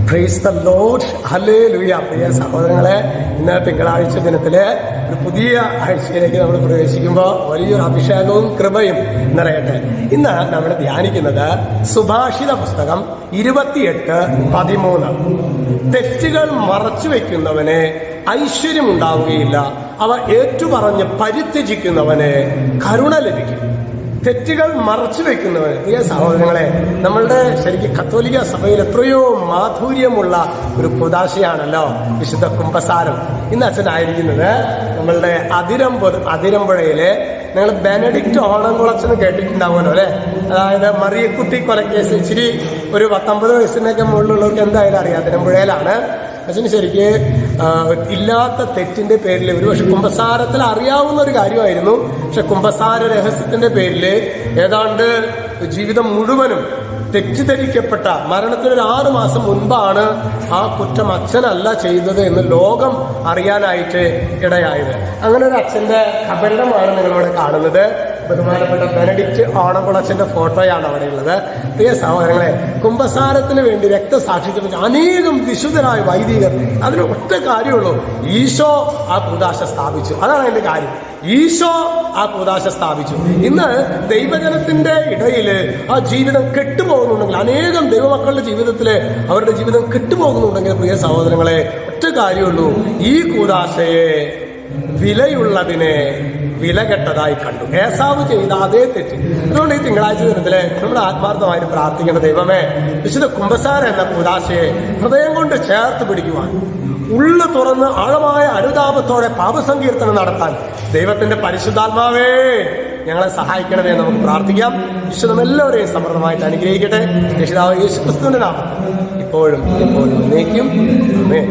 Price the Lord, hallelujah. പ്രിയ സഹോദരങ്ങളെ, ഇന്ന് തിങ്കളാഴ്ച ദിനത്തിലെ ഒരു പുതിയ ആഴ്ചയിലേക്ക് നമ്മൾ പ്രവേശിക്കുമ്പോൾ വലിയൊരു അഭിഷേകവും കൃപയും നിറയട്ടെ. ഇന്ന് നമ്മൾ ധ്യാനിക്കുന്നത് സുഭാഷിത പുസ്തകം 28:13. തെറ്റുകൾ മറച്ചു വയ്ക്കുന്നവന് ഐശ്വര്യമുണ്ടാവുകയില്ല, അവ ഏറ്റുപറഞ്ഞ് പരിത്യജിക്കുന്നവന് കരുണ ലഭിക്കും. തെറ്റുകൾ മറച്ചു വെക്കുന്നവന്. പ്രിയ സഹോദരങ്ങളെ, നമ്മളുടെ ശരിക്കും കത്തോലിക്ക സഭയിൽ എത്രയോ മാധുര്യമുള്ള ഒരു വിശുദ്ധ കുമ്പസാരം. ഇന്ന് അച്ഛനായിരിക്കുന്നത് നമ്മളുടെ അതിരമ്പുഴയിലെ നിങ്ങൾ ബെനഡിക്റ്റ് ഓണംകുളച്ചെന്ന് കേട്ടിട്ടുണ്ടാവുമല്ലോ അല്ലെ. അതായത് മറിയക്കുട്ടി കൊലക്കേസ് ഇച്ചിരി ഒരു 19 വയസ്സിനൊക്കെ മുകളിലുള്ളവർക്ക് എന്തായാലും അറിയാം. അതിരമ്പുഴയിലാണ്. അച്ഛന് ശരിക്ക് ഇല്ലാത്ത തെറ്റിന്റെ പേരിൽ ഒരുപക്ഷെ കുമ്പസാരത്തിൽ അറിയാവുന്ന ഒരു കാര്യമായിരുന്നു. പക്ഷെ കുമ്പസാര രഹസ്യത്തിന്റെ പേരിൽ ഏതാണ്ട് ജീവിതം മുഴുവനും തെറ്റിദ്ധരിക്കപ്പെട്ട മരണത്തിന് 6 മാസം മുൻപാണ് ആ കുറ്റം അച്ഛനല്ല ചെയ്തത് എന്ന് ലോകം അറിയാനായിട്ട് ഇടയായത്. അങ്ങനെ ഒരു അച്ഛന്റെ കബരിടമാണ് നിങ്ങളിവിടെ കാണുന്നത്. ബഹുമാനപ്പെട്ട ബെനഡിക്റ്റ് ഓണംകുളച്ചന്റെ ഫോട്ടോയാണ് അവിടെ ഉള്ളത്. പ്രിയ സഹോദരങ്ങളെ, കുംഭസാരത്തിന് വേണ്ടി രക്തസാക്ഷിത്വം അനേകം വിശുദ്ധരായ വൈദികർ. അതിന് ഒറ്റ കാര്യമുള്ളൂ, ഈശോ ആ കൂദാശ സ്ഥാപിച്ചു. അതാണ് അതിന്റെ കാര്യം. ഈശോ ആ കൂദാശ സ്ഥാപിച്ചു. ഇന്ന് ദൈവജനത്തിന്റെ ഇടയിൽ ആ ജീവിതം കെട്ടുപോകുന്നുണ്ടെങ്കിൽ, അനേകം ദൈവമക്കളുടെ ജീവിതത്തില് അവരുടെ ജീവിതം കെട്ടുപോകുന്നുണ്ടെങ്കിൽ, പ്രിയ സഹോദരങ്ങളെ, ഒറ്റ കാര്യമുള്ളൂ, ഈ കൂദാശയെ വിലയുള്ളതിനെ വിലകെട്ടതായി കണ്ടു. ഏസാവ് ചെയ്ത അതേ തെറ്റ്. അതുകൊണ്ട് ഈ തിങ്കളാഴ്ച ദിനത്തിലെ നമ്മൾ ആത്മാർത്ഥമായിട്ട് പ്രാർത്ഥിക്കേണ്ട, ദൈവമേ, വിശുദ്ധ കുമ്പസാരം എന്ന കൂദാശയെ ഹൃദയം കൊണ്ട് ചേർത്ത് പിടിക്കുവാൻ, ഉള്ളു തുറന്ന് ആഴമായ അനുതാപത്തോടെ പാപസങ്കീർത്തനം നടത്താൻ ദൈവത്തിന്റെ പരിശുദ്ധാത്മാവേ ഞങ്ങളെ സഹായിക്കണമേ. നമുക്ക് പ്രാർത്ഥിക്കാം. വിശുദ്ധം എല്ലാവരെയും സമൃദ്ധമായിട്ട് അനുഗ്രഹിക്കട്ടെ. രക്ഷിതാവ് യേശുക്രിസ്തുവിന്റെ നാമത്തിൽ ഇപ്പോഴും എപ്പോഴും എന്നേക്കും ആമേൻ.